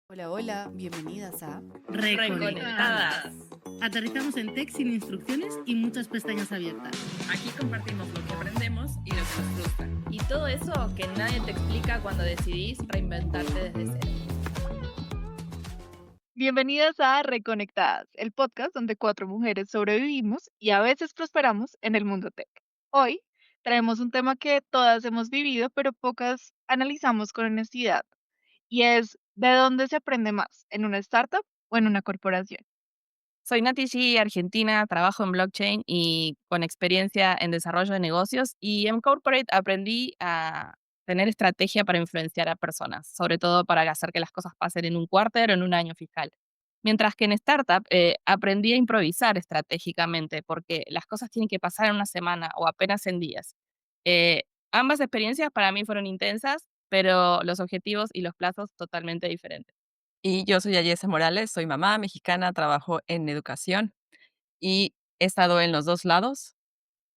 Hola, hola, bienvenidas a Reconectadas. Reconectadas. Aterrizamos en tech sin instrucciones y muchas pestañas abiertas. Aquí compartimos lo que aprendemos y lo que nos frustra. Y todo eso que nadie te explica cuando decidís reinventarte desde cero. Bienvenidas a Reconectadas, el podcast donde cuatro mujeres sobrevivimos y a veces prosperamos en el mundo tech. Hoy traemos un tema que todas hemos vivido, pero pocas analizamos con honestidad, y es ¿de dónde se aprende más? ¿En una startup o en una corporación? Soy Nati G, argentina, trabajo en blockchain y con experiencia en desarrollo de negocios. Y en corporate aprendí a tener estrategia para influenciar a personas, sobre todo para hacer que las cosas pasen en un cuarter o en un año fiscal. Mientras que en startup aprendí a improvisar estratégicamente, porque las cosas tienen que pasar en una semana o apenas en días. Eh, Ambas experiencias para mí fueron intensas, pero los objetivos y los plazos totalmente diferentes. Y yo soy Ayesa Morales, soy mamá mexicana, trabajo en educación y he estado en los 2 lados.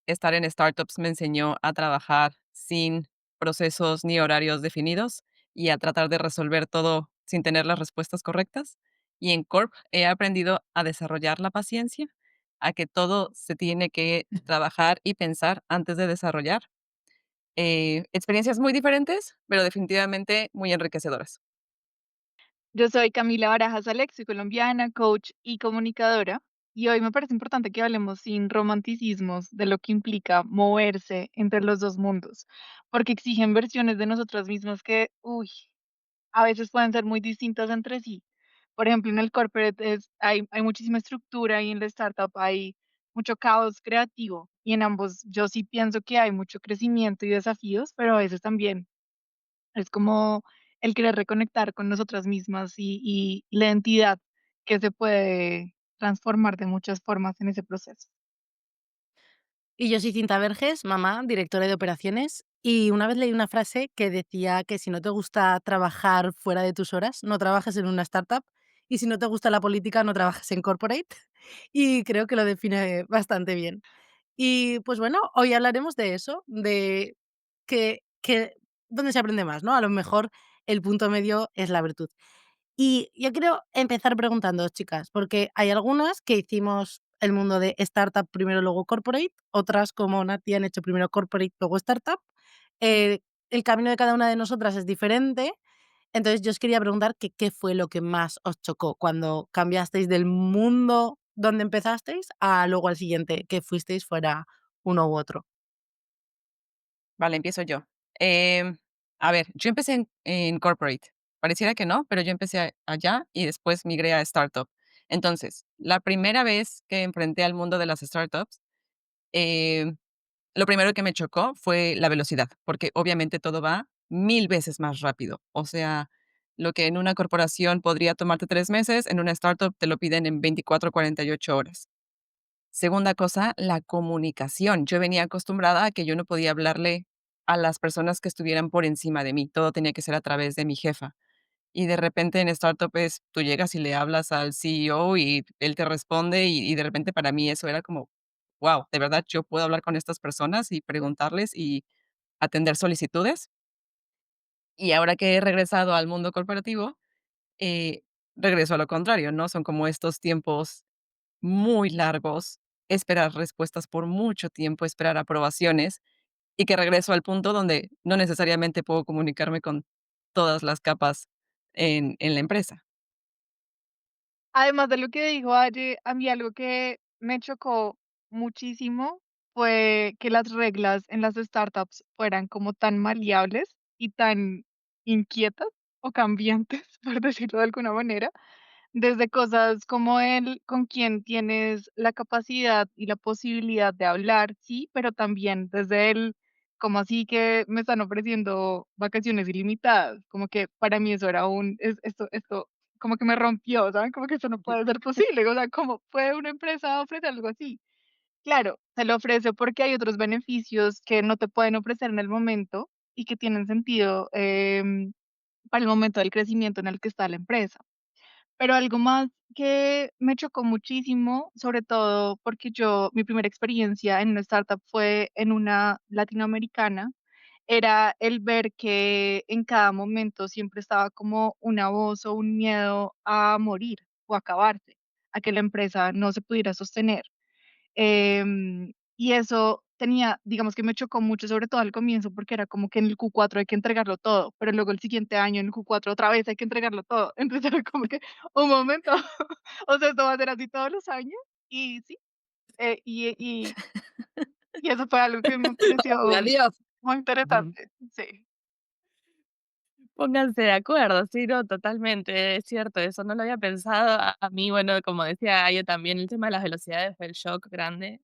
Estar en startups me enseñó a trabajar sin procesos ni horarios definidos y a tratar de resolver todo sin tener las respuestas correctas. Y en Corp he aprendido a desarrollar la paciencia, a que todo se tiene que trabajar y pensar antes de desarrollar. Experiencias muy diferentes, pero definitivamente muy enriquecedoras. Yo soy Camila Barajas Alex, soy colombiana, coach y comunicadora, y hoy me parece importante que hablemos sin romanticismos de lo que implica moverse entre los dos mundos, porque exigen versiones de nosotras mismas que, a veces pueden ser muy distintas entre sí. Por ejemplo, en el corporate hay muchísima estructura y en la startup hay mucho caos creativo, y en ambos yo sí pienso que hay mucho crecimiento y desafíos, pero a veces también es como el querer reconectar con nosotras mismas y la identidad que se puede transformar de muchas formas en ese proceso. Y yo soy Cinta Verges, mamá, directora de operaciones, y una vez leí una frase que decía que si no te gusta trabajar fuera de tus horas, no trabajes en una startup, y si no te gusta la política, no trabajes en corporate, y creo que lo define bastante bien. Y pues bueno, hoy hablaremos de eso, de que dónde se aprende más, ¿no? A lo mejor el punto medio es la virtud. Y yo quiero empezar preguntándoos, chicas, porque hay algunas que hicimos el mundo de startup primero, luego corporate, otras como Nati han hecho primero corporate, luego startup. El camino de cada una de nosotras es diferente. Entonces yo os quería preguntar que qué fue lo que más os chocó cuando cambiasteis del mundo donde empezasteis a luego al siguiente, que fuisteis fuera uno u otro. Vale, empiezo yo. Em, a ver, yo empecé en corporate. Pareciera que no, pero yo empecé allá y después migré a startup. Entonces, la primera vez que enfrenté al mundo de las startups, em, lo primero que me chocó fue la velocidad, porque obviamente todo va 1000 veces más rápido. O sea, lo que en una corporación podría tomarte 3 meses, en una startup te lo piden en 24, 48 horas. Segunda cosa, la comunicación. Yo venía acostumbrada a que yo no podía hablarle a las personas que estuvieran por encima de mí, todo tenía que ser a través de mi jefa. Y de repente en startup es, tú llegas y le hablas al CEO y él te responde y de repente para mí eso era como, wow, de verdad yo puedo hablar con estas personas y preguntarles y atender solicitudes. Y ahora que he regresado al mundo corporativo, eh, regreso a lo contrario, ¿no? Son como estos tiempos muy largos, esperar respuestas por mucho tiempo, esperar aprobaciones, y que regreso al punto donde no necesariamente puedo comunicarme con todas las capas en la empresa. Además de lo que dijo Aye, a mí algo que me chocó muchísimo fue que las reglas en las startups fueran como tan maleables y tan inquietas o cambiantes, por decirlo de alguna manera. Desde cosas como el con quién tienes la capacidad y la posibilidad de hablar, sí, pero también desde el como así que me están ofreciendo vacaciones ilimitadas, como que para mí eso era esto como que me rompió, ¿saben? Como que eso no puede ser posible, o sea, ¿cómo puede una empresa ofrecer algo así? Claro, se lo ofrece porque hay otros beneficios que no te pueden ofrecer en el momento y que tienen sentido para el momento del crecimiento en el que está la empresa. Pero algo más que me chocó muchísimo, sobre todo porque mi primera experiencia en una startup fue en una latinoamericana, era el ver que en cada momento siempre estaba como una voz o un miedo a morir o acabarse, a que la empresa no se pudiera sostener. Y eso tenía, digamos que me chocó mucho, sobre todo al comienzo, porque era como que en el Q4 hay que entregarlo todo, pero luego el siguiente año en el Q4 otra vez hay que entregarlo todo. Entonces era como que, un momento, o sea, esto va a ser así todos los años. Y sí, y eso fue algo que me pareció Ay, adiós. muy Ujú. interesante. Sí. Pónganse de acuerdo, sí, no, totalmente, es cierto, eso no lo había pensado. A mí, bueno, como decía Ayo también, el tema de las velocidades fue el shock grande.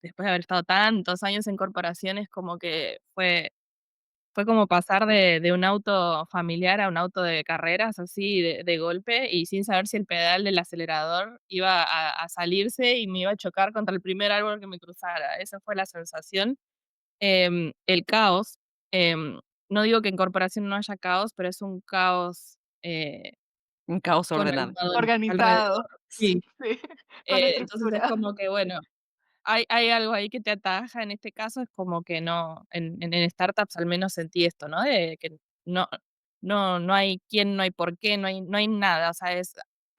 Después de haber estado tantos años en corporaciones, como que fue como pasar de un auto familiar a un auto de carreras, así de golpe, y sin saber si el pedal del acelerador iba a salirse y me iba a chocar contra el primer árbol que me cruzara. Esa fue la sensación. El caos, em, no digo que en corporación no haya caos, pero es un caos, Un caos con ordenado. animadores Organizado, alrededor. Sí, sí, con entonces es estructura. como que, bueno, hay algo ahí que te ataja, en este caso es como que no, en startups al menos sentí esto, ¿no? De que no no hay quién, no hay por qué, no hay nada, o sea,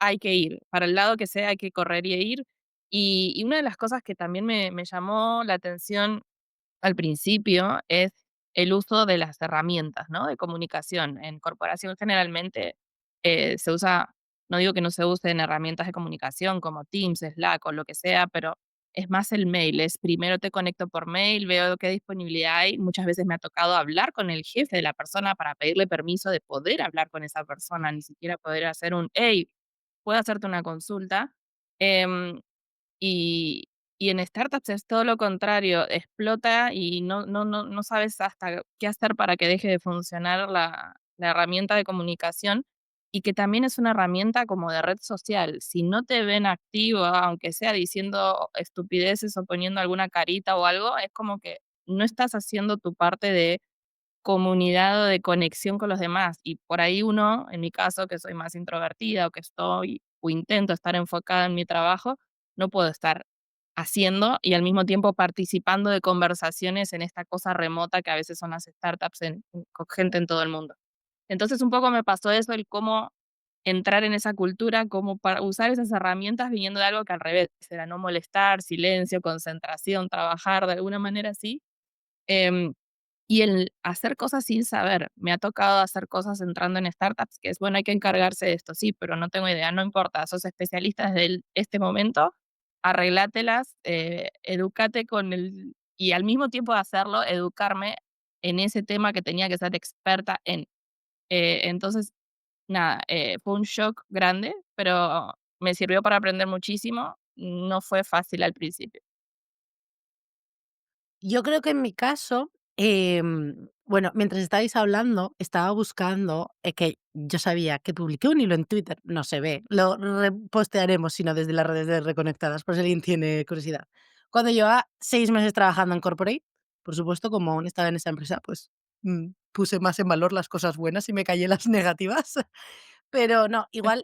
hay que ir, para el lado que sea hay que correr y ir. Y una de las cosas que también me llamó la atención al principio es el uso de las herramientas, ¿no? De comunicación. En corporación generalmente, se usa, no digo que no se usen herramientas de comunicación como Teams, Slack o lo que sea, pero es más el mail, es primero te conecto por mail, veo qué disponibilidad hay. Muchas veces me ha tocado hablar con el jefe de la persona para pedirle permiso de poder hablar con esa persona, ni siquiera poder hacer un: "Hey, ¿puedo hacerte una consulta?". Em, y y en startups es todo lo contrario, explota y no sabes hasta qué hacer para que deje de funcionar la herramienta de comunicación, y que también es una herramienta como de red social. Si no te ven activa, aunque sea diciendo estupideces o poniendo alguna carita o algo, es como que no estás haciendo tu parte de comunidad o de conexión con los demás. Y por ahí uno, en mi caso, que soy más introvertida o que estoy o intento estar enfocada en mi trabajo, no puedo estar haciendo y al mismo tiempo participando de conversaciones en esta cosa remota que a veces son las startups con gente en todo el mundo. Entonces un poco me pasó eso, el cómo entrar en esa cultura, como para usar esas herramientas viniendo de algo que al revés era no molestar, silencio, concentración, trabajar de alguna manera así. Em, y el hacer cosas sin saber. Me ha tocado hacer cosas entrando en startups, que es, bueno, hay que encargarse de esto, sí, pero no tengo idea, no importa, sos especialista desde este momento, arreglátelas, edúcate con el y al mismo tiempo de hacerlo, educarme en ese tema que tenía que ser experta en. Entonces, nada, fue un shock grande, pero me sirvió para aprender muchísimo. No fue fácil al principio. Yo creo que en mi caso, bueno, mientras estabais hablando, estaba buscando, que yo sabía que publiqué un hilo en Twitter, no se ve, lo repostearemos, sino desde las redes de Reconectadas, por si alguien tiene curiosidad. Cuando llevaba 6 meses trabajando en corporate, por supuesto, como aún estaba en esa empresa, pues, puse más en valor las cosas buenas y me callé las negativas. Pero no, igual,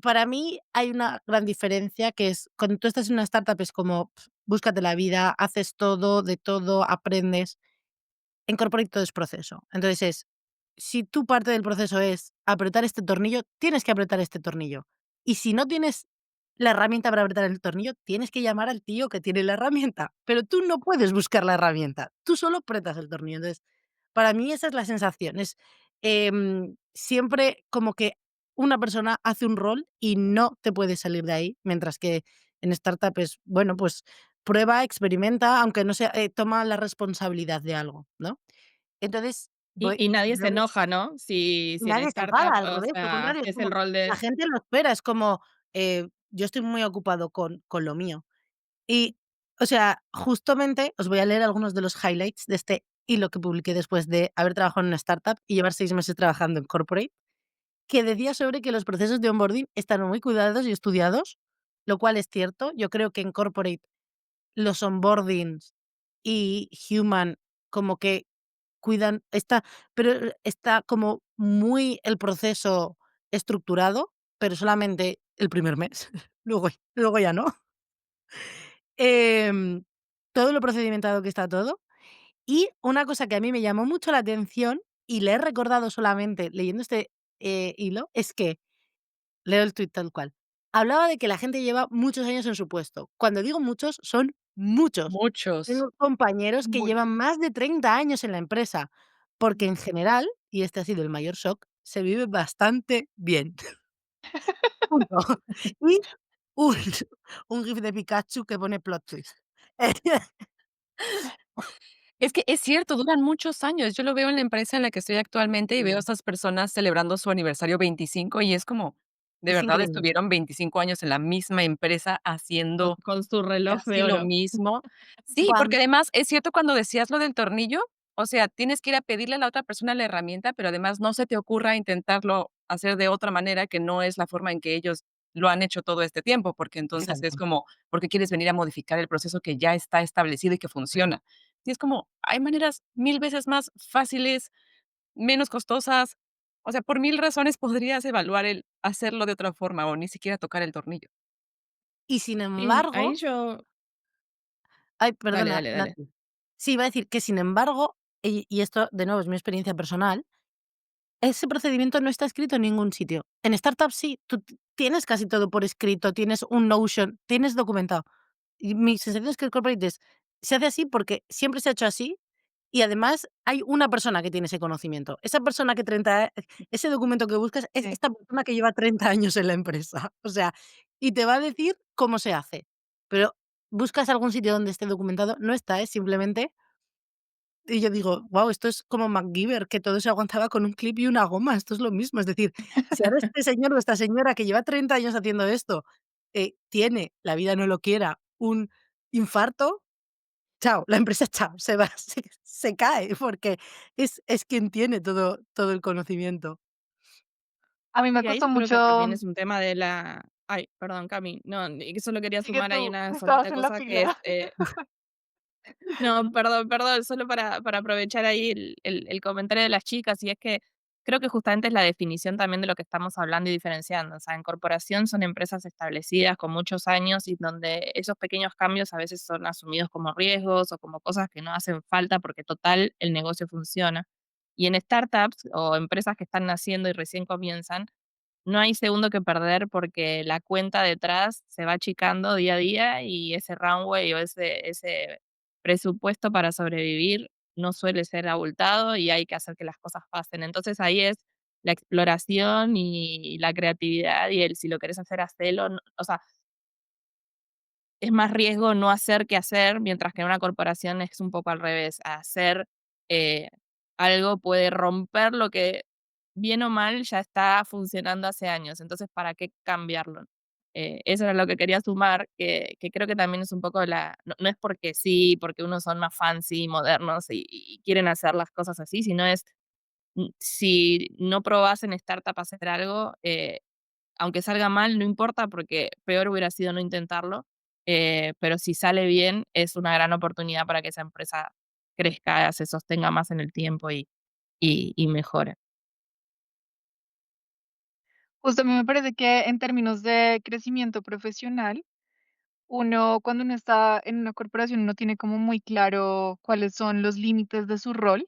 para mí hay una gran diferencia que es cuando tú estás en una startup es como búscate la vida, haces todo, de todo, aprendes. En corporate todo es proceso. Entonces es, si tu parte del proceso es apretar este tornillo, tienes que apretar este tornillo. Y si no tienes la herramienta para apretar el tornillo, tienes que llamar al tío que tiene la herramienta. Pero tú no puedes buscar la herramienta, tú solo apretas el tornillo. Entonces, para mí esa es la sensación, es, siempre como que una persona hace un rol y no te puedes salir de ahí, mientras que en startup es, bueno, pues prueba, experimenta, aunque no sea, toma la responsabilidad de algo, ¿no? Entonces, voy Y nadie se luego enoja, ¿no? Si en nadie se enfada, startup, al o revés, al sea, contrario, si es es el como rol la de gente lo espera, es como, yo estoy muy ocupado con lo mío. Y, o sea, justamente os voy a leer algunos de los highlights de este hilo que publiqué después de haber trabajado en una startup y llevar 6 meses trabajando en corporate, que decía sobre que los procesos de onboarding están muy cuidados y estudiados, lo cual es cierto. Yo creo que en corporate los onboardings y human como que cuidan pero está como muy el proceso estructurado, pero solamente el primer mes, luego ya no. Todo lo procedimentado que está todo. Y una cosa que a mí me llamó mucho la atención y le he recordado solamente leyendo este, hilo, es que leo el tuit tal cual. Hablaba de que la gente lleva muchos años en su puesto. Cuando digo muchos, son muchos. Muchos. Tengo compañeros que llevan Muchos. más de 30 años en la empresa, porque en general, y este ha sido el mayor shock, se vive bastante bien. Punto. Y un un gif de Pikachu que pone plot twist. Es que es cierto, duran muchos años. Yo lo veo en la empresa en la que estoy actualmente y veo a Sí, estas personas celebrando su aniversario 25 y es como, de es verdad increíble. estuvieron 25 años en la misma empresa Con haciendo con su reloj de casi lo oro. mismo. Sí, porque Cuan además es cierto cuando decías lo del tornillo, o sea, tienes que ir a pedirle a la otra persona la herramienta, pero además no se te ocurra intentarlo hacer de otra manera que no es la forma en que ellos lo han hecho todo este tiempo, porque entonces es Exacto. como, ¿por qué quieres venir a modificar el proceso que ya está establecido y que funciona? Y es como, hay maneras 1000 veces más fáciles, menos costosas, o sea, por 1000 razones podrías evaluar el hacerlo de otra forma o ni siquiera tocar el tornillo. Y sin Sí, ahí embargo yo ay, dale, perdona, dale, dale. Nati. Sí, iba a decir que sin embargo, y esto de nuevo es mi experiencia personal, ese procedimiento no está escrito en ningún sitio. En startups sí, tú tienes casi todo por escrito, tienes un Notion, tienes documentado. Y mi sensación es que el corporate se hace así porque siempre se ha hecho así y además hay una persona que tiene ese conocimiento. Esa persona que 30 ese documento que buscas es Sí. esta persona que lleva 30 años en la empresa. O sea, y te va a decir cómo se hace. Pero buscas algún sitio donde esté documentado, no está, es simplemente y yo digo: "Guau, esto es como MacGyver, que todo se aguantaba con un clip y una goma, esto es lo mismo". Es decir, si ahora este señor o esta señora que lleva 30 años haciendo esto, tiene, la vida no lo quiera, un infarto, chao, la empresa chao, se va, se cae, porque es quien tiene todo el conocimiento. A mí me Y ahí costó yo creo que mucho. también es un tema de la ay, perdón, Cami, no, y que solo quería Sigue sumar ahí tú, una estabas solita en la cosa que es, fila. no, perdón, perdón, solo para aprovechar ahí el comentario de las chicas, y es que creo que justamente es la definición también de lo que estamos hablando y diferenciando. O sea, en corporación son empresas establecidas con muchos años y donde esos pequeños cambios a veces son asumidos como riesgos o como cosas que no hacen falta porque total el negocio funciona. Y en startups o empresas que están naciendo y recién comienzan, no hay segundo que perder porque la cuenta detrás se va achicando día a día y ese runway o ese presupuesto para sobrevivir no suele ser abultado y hay que hacer que las cosas pasen. Entonces ahí es la exploración y la creatividad y el si lo querés hacer, hacelo. O sea, es más riesgo no hacer que hacer, mientras que en una corporación es un poco al revés. Hacer eh, algo puede romper lo que, bien o mal, ya está funcionando hace años. Entonces, ¿para qué cambiarlo? Eso era lo que quería sumar, que creo que también es un poco no, no es porque sí, porque unos son más fancy, modernos y quieren hacer las cosas así, sino es si no probás en startup hacer algo, aunque salga mal, no importa, porque peor hubiera sido no intentarlo, pero si sale bien, es una gran oportunidad para que esa empresa crezca, se sostenga más en el tiempo y mejore. Justo a mí me parece que en términos de crecimiento profesional, uno cuando uno está en una corporación, uno tiene como muy claro cuáles son los límites de su rol,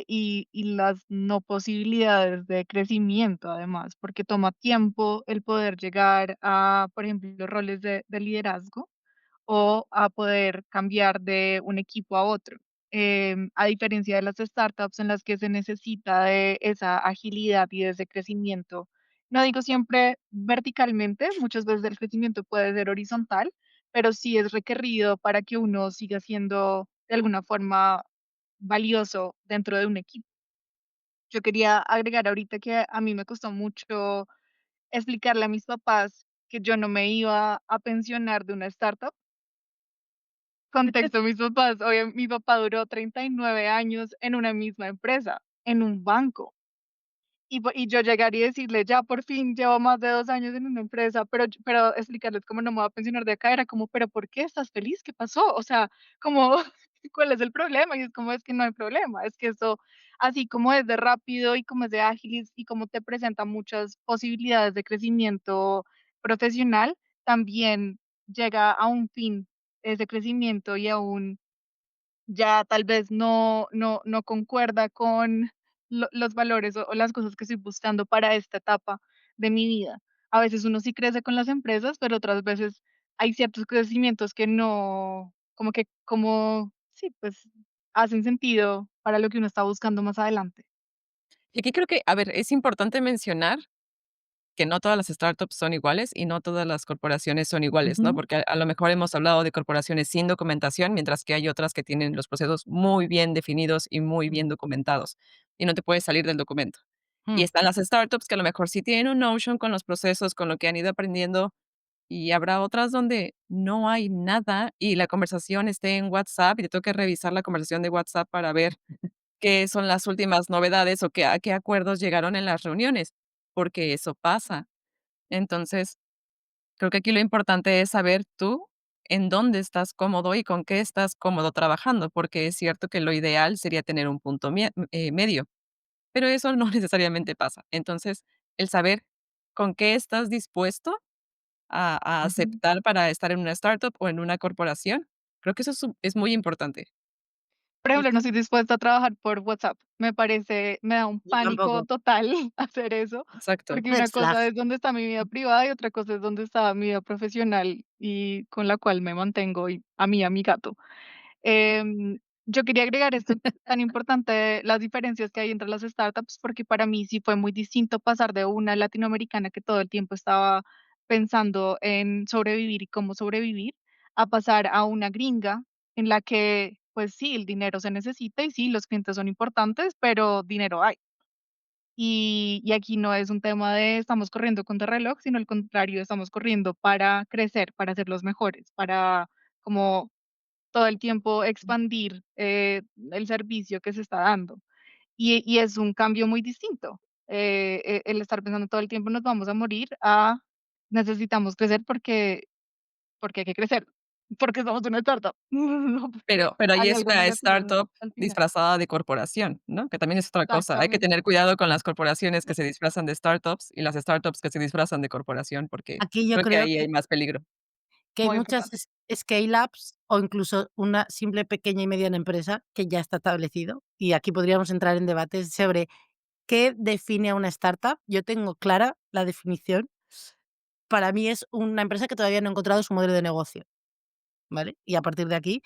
y las no posibilidades de crecimiento además, porque toma tiempo el poder llegar a, por ejemplo, roles de liderazgo o a poder cambiar de un equipo a otro. A diferencia de las startups en las que se necesita de esa agilidad y de ese crecimiento, no digo siempre verticalmente, muchas veces el crecimiento puede ser horizontal, pero sí es requerido para que uno siga siendo de alguna forma valioso dentro de un equipo. Yo quería agregar ahorita que a mí me costó mucho explicarle a mis papás que yo no me iba a pensionar de una startup. Contexto, mis papás, mi papá duró 39 años en una misma empresa, en un banco. Y yo llegar y decirle: "Ya por fin llevo más de 2 años en una empresa", pero explicarles cómo no me voy a pensionar de acá, era como: "¿Pero por qué? ¿Estás feliz? ¿Qué pasó?". O sea, como, ¿cuál es el problema? Y es como: "Es que no hay problema, es que esto, así como es de rápido y como es de ágil y como te presenta muchas posibilidades de crecimiento profesional, también llega a un fin ese crecimiento y a un ya tal vez no concuerda con los valores o las cosas que estoy buscando para esta etapa de mi vida. A veces uno sí crece con las empresas, pero otras veces hay ciertos crecimientos que no, como, sí, pues hacen sentido para lo que uno está buscando más adelante. Y aquí creo que, a ver, es importante mencionar que no todas las startups son iguales y no todas las corporaciones son iguales, ¿no? Ujú, Porque a lo mejor hemos hablado de corporaciones sin documentación, mientras que hay otras que tienen los procesos muy bien definidos y muy mm, bien documentados, y no te puedes salir del documento. Y mm. están las startups que a lo mejor sí tienen un Notion con los procesos, con lo que han ido aprendiendo, y habrá otras donde no hay nada y la conversación esté en WhatsApp y te toca revisar la conversación de WhatsApp para ver qué son las últimas novedades o a qué acuerdos llegaron en las reuniones, porque eso pasa. Entonces, creo que aquí lo importante es saber tú en dónde estás cómodo y con qué estás cómodo trabajando, porque es cierto que lo ideal sería tener un punto medio, pero eso no necesariamente pasa. Entonces, el saber con qué estás dispuesto a Ujú. aceptar para estar en una startup o en una corporación, creo que eso es muy importante. Por ejemplo, no Justo, estoy dispuesta a trabajar por WhatsApp. Me da un yo pánico tampoco. total hacer eso, Exacto. porque Red una flag. cosa es dónde está mi vida privada y otra cosa es dónde está mi vida profesional y con la cual me mantengo y a mi gato. Em, yo quería agregar esto tan importante, las diferencias que hay entre las startups, porque para mí sí fue muy distinto pasar de una latinoamericana que todo el tiempo estaba pensando en sobrevivir y cómo sobrevivir, a pasar a una gringa en la que, pues sí, el dinero se necesita y sí, los clientes son importantes, pero dinero hay. Y aquí no es un tema de estamos corriendo contra reloj, sino al contrario, estamos corriendo para crecer, para ser los mejores, para como todo el tiempo expandir, el servicio que se está dando. Y es un cambio muy distinto, el estar pensando todo el tiempo nos vamos a morir a necesitamos crecer porque hay que crecer, porque somos una startup, no porque Pero ahí hay es algo una negativo startup al final. disfrazada de corporación, ¿no? Que también es otra cosa. Hay que Exactamente, tener cuidado con las corporaciones que se disfrazan de startups y las startups que se disfrazan de corporación, porque Aquí yo creo que creo ahí hay más peligro. que hay muy muchas importante. scale-ups o incluso una simple pequeña y mediana empresa que ya está establecido, y aquí podríamos entrar en debates sobre qué define a una startup. Yo tengo clara la definición. Para mí es una empresa que todavía no ha encontrado su modelo de negocio, ¿vale? Y a partir de aquí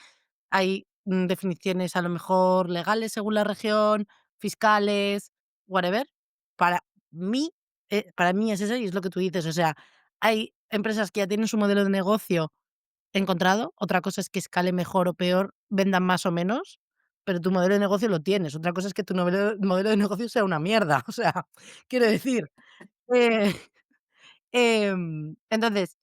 hay, definiciones a lo mejor legales según la región, fiscales, whatever. Para para mí es eso y es lo que tú dices, o sea, hay empresas que ya tienen su modelo de negocio encontrado, otra cosa es que escale mejor o peor, vendan más o menos, pero tu modelo de negocio lo tienes. Otra cosa es que tu modelo de negocio sea una mierda, o sea, quiero decir, eh, entonces,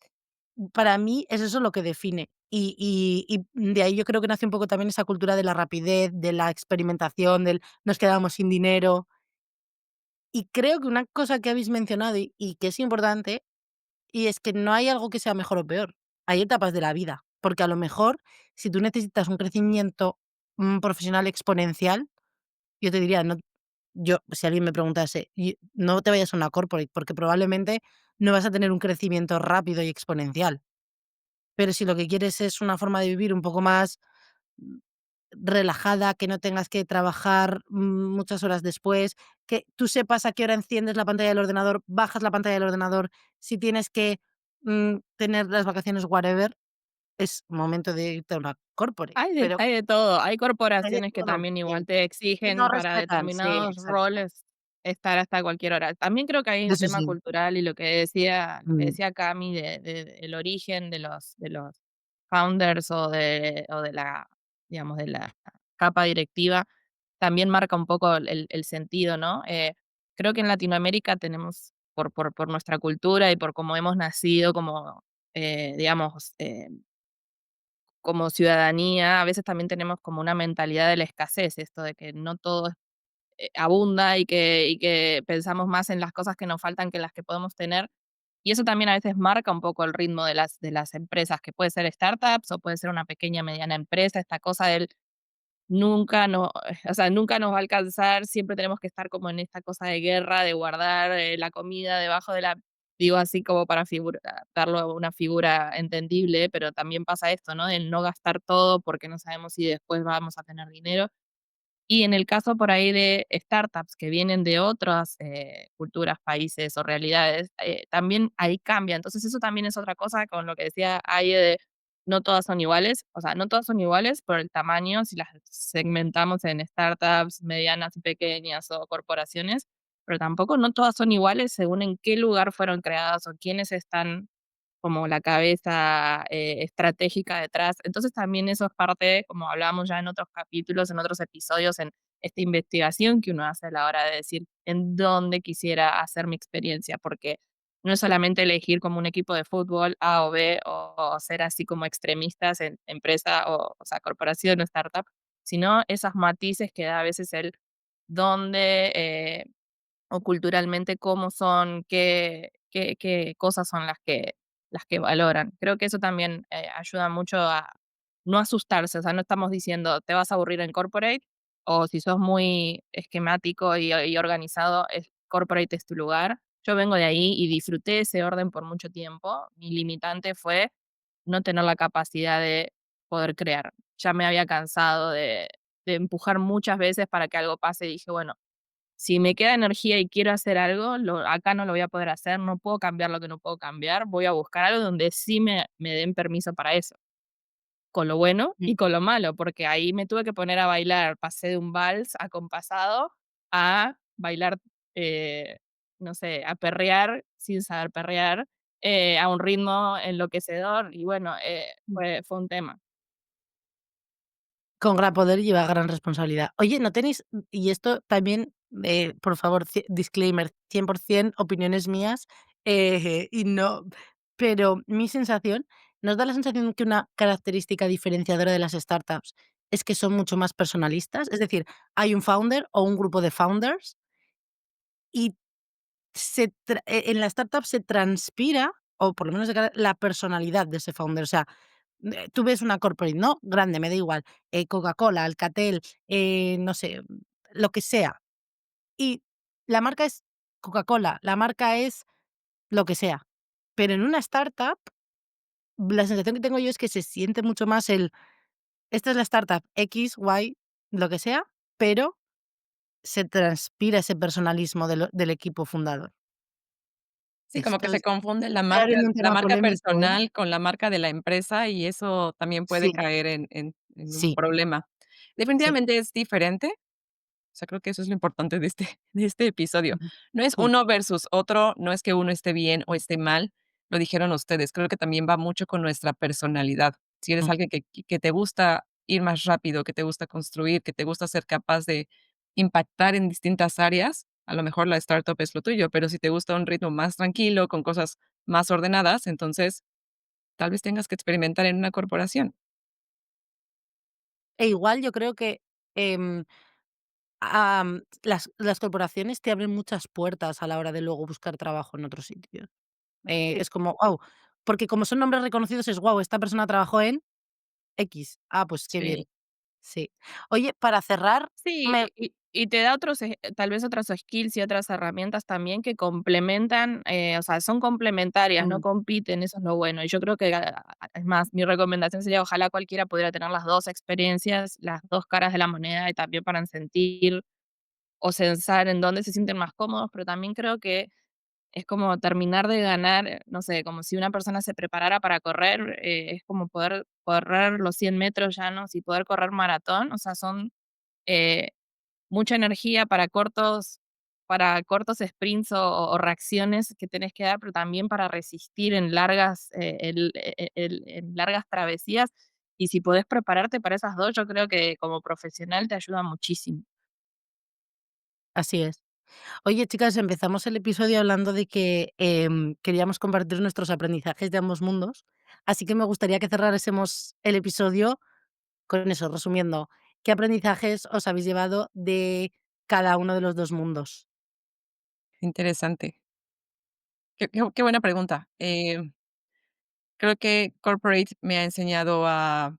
para mí es eso lo que define. Y de ahí yo creo que nace un poco también esa cultura de la rapidez, de la experimentación, del nos quedamos sin dinero. Y creo que una cosa que habéis mencionado y que es importante, y es que no hay algo que sea mejor o peor. Hay etapas de la vida, porque a lo mejor si tú necesitas un crecimiento, profesional exponencial, yo te diría, no, yo, si alguien me preguntase, no te vayas a una corporate, porque probablemente no vas a tener un crecimiento rápido y exponencial. Pero si lo que quieres es una forma de vivir un poco más, mm, relajada, que no tengas que trabajar, muchas horas después, que tú sepas a qué hora enciendes la pantalla del ordenador, bajas la pantalla del ordenador, si tienes que, tener las vacaciones, whatever, es momento de irte a una corporate, pero Hay de todo. Hay hay de corporaciones que todo, también sí, igual te y no exigen para respetan, sí, determinados exacto. roles estar hasta cualquier hora. También creo que hay un Eso tema sí. cultural y lo que Mm, decía Cami el origen de los founders o de la, digamos, de la capa directiva, también marca un poco el sentido, ¿no? Creo que en Latinoamérica tenemos, por nuestra cultura y por cómo hemos nacido como, digamos, como ciudadanía, a veces también tenemos como una mentalidad de la escasez, esto de que no todo abunda y que pensamos más en las cosas que nos faltan que en las que podemos tener. Y eso también a veces marca un poco el ritmo de las empresas, que puede ser startups o puede ser una pequeña, mediana empresa, esta cosa del nunca no, o sea, nunca nos va a alcanzar, siempre tenemos que estar como en esta cosa de guerra, de guardar la comida debajo de la Digo así como para darlo a una figura entendible, pero también pasa esto, ¿no? El no gastar todo porque no sabemos si después vamos a tener dinero. Y en el caso por ahí de startups que vienen de otras, culturas, países o realidades, también ahí cambia. Entonces, eso también es otra cosa con lo que decía Aye de no todas son iguales. O sea, no todas son iguales por el tamaño, si las segmentamos en startups medianas y pequeñas o corporaciones, pero tampoco no todas son iguales según en qué lugar fueron creadas o quiénes están como la cabeza, estratégica detrás. Entonces, también eso es parte, como hablábamos ya en otros capítulos, en otros episodios, en esta investigación que uno hace a la hora de decir en dónde quisiera hacer mi experiencia, porque no es solamente elegir como un equipo de fútbol A o B, o ser así como extremistas en empresa o sea, corporación o startup, sino esos matices que da a veces el dónde, o culturalmente cómo son, qué cosas son las que valoran. Creo que eso también, ayuda mucho a no asustarse, o sea, no estamos diciendo: "Te vas a aburrir en corporate", o si sos muy esquemático y organizado, corporate es tu lugar. Yo vengo de ahí y disfruté ese orden por mucho tiempo. Mi limitante fue no tener la capacidad de poder crear. Ya me había cansado de empujar muchas veces para que algo pase, y dije: "Bueno, si me queda energía y quiero hacer algo, acá no lo voy a poder hacer, no puedo cambiar lo que no puedo cambiar, voy a buscar algo donde sí me den permiso para eso, con lo bueno Mm. y con lo malo, porque ahí me tuve que poner a bailar, pasé de un vals acompasado a bailar, eh, no sé, a perrear sin saber perrear, a un ritmo enloquecedor y bueno, fue un tema. Con gran poder lleva gran responsabilidad. Oye, ¿no tenéis? Y esto también, por favor, disclaimer, 100% opiniones mías, y no, pero mi sensación, ¿nos da la sensación que una característica diferenciadora de las startups es que son mucho más personalistas? Es decir, hay un founder o un grupo de founders y en la startup se transpira, o por lo menos de cara la personalidad de ese founder. O sea, tú ves una corporate, ¿no? Grande, me da igual, Coca-Cola, Alcatel, no sé, lo que sea. Y la marca es Coca-Cola, la marca es lo que sea. Pero en una startup, la sensación que tengo yo es que se siente mucho más esta es la startup X, Y, lo que sea, pero se transpira ese personalismo del equipo fundador. Sí, como que Esto se confunde estoy abriendo un la tema marca polémico, ¿eh? personal con la marca de la empresa, y eso también puede Sí, caer en un sí, problema. sí. Definitivamente es diferente. O sea, creo que eso es lo importante de este de este episodio. Ujú. No es Mm, uno versus otro, no es que uno esté bien o esté mal, lo dijeron ustedes. Creo que también va mucho con nuestra personalidad. Si eres mm. alguien que te gusta ir más rápido, que te gusta construir, que te gusta ser capaz de impactar en distintas áreas, a lo mejor la startup es lo tuyo, pero si te gusta un ritmo más tranquilo, con cosas más ordenadas, entonces tal vez tengas que experimentar en una corporación. E igual yo creo que, em, las corporaciones te abren muchas puertas a la hora de luego buscar trabajo en otros sitios. Sí, Es como, guau, porque como son nombres reconocidos es, guau, esta persona trabajó en X. Ah, pues qué Sí. bien. Sí. Oye, para cerrar, Sí, me y te da otros, tal vez otras skills y otras herramientas también que complementan, o sea, son complementarias, no mm, compiten, eso es lo bueno. Y yo creo que, es más, mi recomendación sería, ojalá cualquiera pudiera tener las 2 experiencias, las 2 caras de la moneda, y también para sentir o censar en dónde se sienten más cómodos, pero también creo que es como terminar de ganar, no sé, como si una persona se preparara para correr, es como poder correr los 100 metros llanos y poder correr maratón, o sea, son, eh mucha energía para cortos sprints o reacciones que tenés que dar, pero también para resistir en largas, en largas travesías. Y si podés prepararte para esas 2 yo creo que como profesional te ayuda muchísimo. así es. Oye, chicas, empezamos el episodio hablando de que, queríamos compartir nuestros aprendizajes de ambos mundos, así que me gustaría que cerrásemos el episodio con eso, resumiendo, ¿qué aprendizajes os habéis llevado de cada uno de los 2 mundos? interesante. Qué buena pregunta. Creo que corporate me ha enseñado a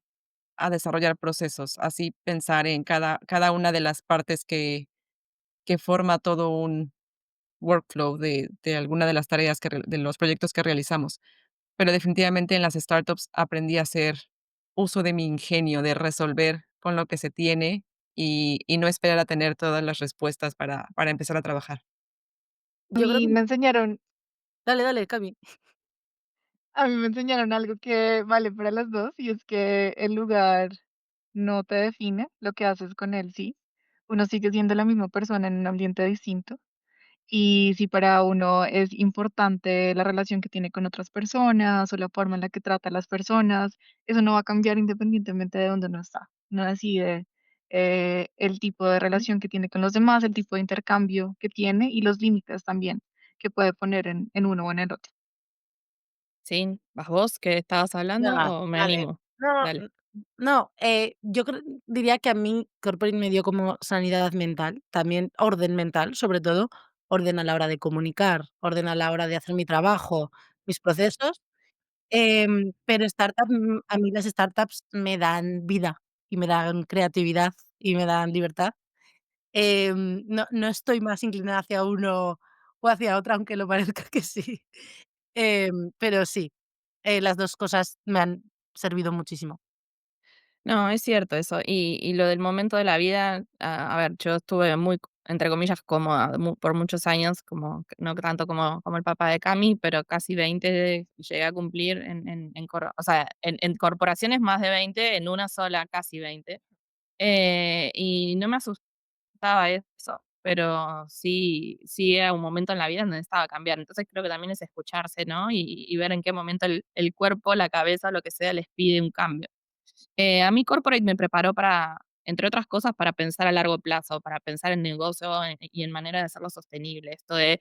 desarrollar procesos, así pensar en cada una de las partes que forma todo workflow de alguna de las tareas de los proyectos que realizamos. Pero definitivamente en las startups aprendí a hacer uso de mi ingenio, de resolver con lo que se tiene y no esperar a tener todas las respuestas para empezar a trabajar. A Yo creo mí que me enseñaron dale, Cami. a mí me enseñaron algo que vale para las 2 y es que el lugar no te define, lo que haces con él sí. Uno sigue siendo la misma persona en un ambiente distinto. Y si para uno es importante la relación que tiene con otras personas o la forma en la que trata a las personas, eso no va a cambiar independientemente de dónde uno está. Uno decide el tipo de relación que tiene con los demás, el tipo de intercambio que tiene y los límites también que puede poner en uno o en el otro. ¿Sí? ¿Vas vos que estabas hablando Venga, o me dale. animo? No, Dale. no, yo diría que a mí corporate me dio como sanidad mental, también orden mental, sobre todo, orden a la hora de comunicar, orden a la hora de hacer mi trabajo, mis procesos, pero a mí las startups me dan vida y me dan creatividad y me dan libertad. No estoy más inclinada hacia uno o hacia otra, aunque lo parezca que sí. Pero sí, las 2 cosas me han servido muchísimo. No, es cierto eso. Y lo del momento de la vida, a ver, yo estuve muy, entre comillas, cómoda por muchos años, como, no tanto como el papá de Cami, pero casi 20 llegué a cumplir o sea, en corporaciones más de 20, en una sola casi 20. Y no me asustaba eso, pero sí era un momento en la vida donde necesitaba cambiar. Entonces creo que también es escucharse, ¿no? Y ver en qué momento el cuerpo, la cabeza, lo que sea, les pide un cambio. A mí corporate me preparó para, entre otras cosas, para pensar a largo plazo, para pensar en negocio y en manera de hacerlo sostenible. Esto de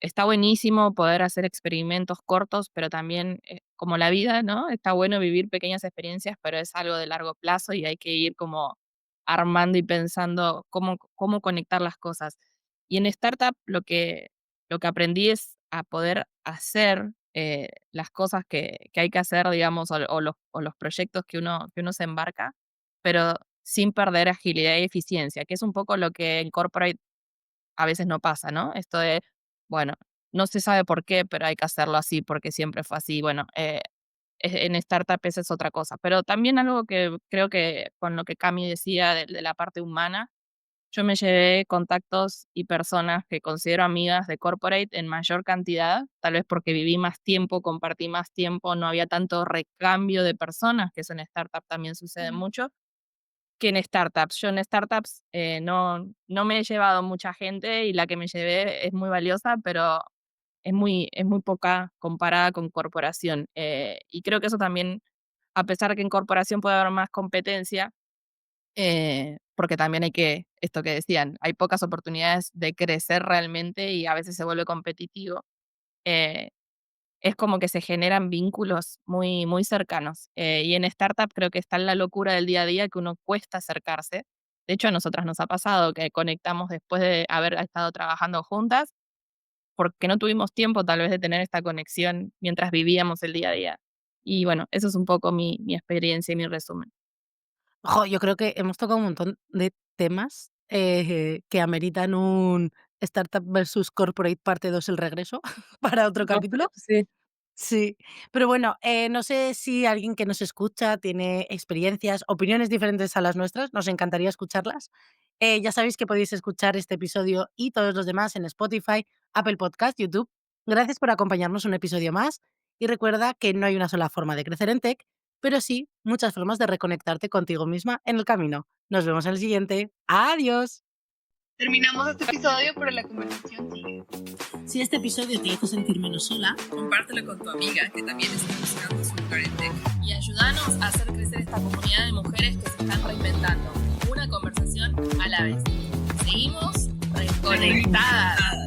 está buenísimo poder hacer experimentos cortos, pero también, como la vida, ¿no? Está bueno vivir pequeñas experiencias, pero es algo de largo plazo y hay que ir como armando y pensando cómo conectar las cosas. Y en startup lo que aprendí es a poder hacer las cosas que hay que hacer, digamos, o los proyectos que uno se embarca, pero sin perder agilidad y eficiencia, que es un poco lo que en corporate a veces no pasa, ¿no? Esto de, bueno, no se sabe por qué, pero hay que hacerlo así porque siempre fue así. Bueno, en startup esa es otra cosa. Pero también algo que creo que con lo que Cami decía de la parte humana, yo me llevé contactos y personas que considero amigas de corporate en mayor cantidad, tal vez porque viví más tiempo, compartí más tiempo, no había tanto recambio de personas, que eso en startup también sucede Ujú. mucho que en startups. Yo en startups no me he llevado mucha gente y la que me llevé es muy valiosa, pero es muy poca comparada con corporación. Y creo que eso también, a pesar de que en corporación puede haber más competencia, porque también esto que decían, hay pocas oportunidades de crecer realmente y a veces se vuelve competitivo. eh, es como que se generan vínculos muy, muy cercanos. Y en startup creo que está en la locura del día a día que uno cuesta acercarse. De hecho, a nosotras nos ha pasado que conectamos después de haber estado trabajando juntas, porque no tuvimos tiempo tal vez de tener esta conexión mientras vivíamos el día a día. Y bueno, eso es un poco mi experiencia y mi resumen. Yo creo que hemos tocado un montón de temas, que ameritan un Startup versus Corporate parte 2 el regreso, para otro capítulo. Sí. Sí, pero bueno, no sé si alguien que nos escucha tiene experiencias, opiniones diferentes a las nuestras, nos encantaría escucharlas. Ya sabéis que podéis escuchar este episodio y todos los demás en Spotify, Apple Podcast, YouTube. Gracias por acompañarnos un episodio más y recuerda que no hay una sola forma de crecer en tech, pero sí muchas formas de reconectarte contigo misma en el camino. Nos vemos en el siguiente. Adiós. Terminamos este episodio, pero la conversación sigue. Si este episodio te hizo sentir menos sola, Compártelo con tu amiga que también está buscando su lugar en tech. Y ayúdanos a hacer crecer esta comunidad de mujeres que se están reinventando, una conversación a la vez. Seguimos reconectadas.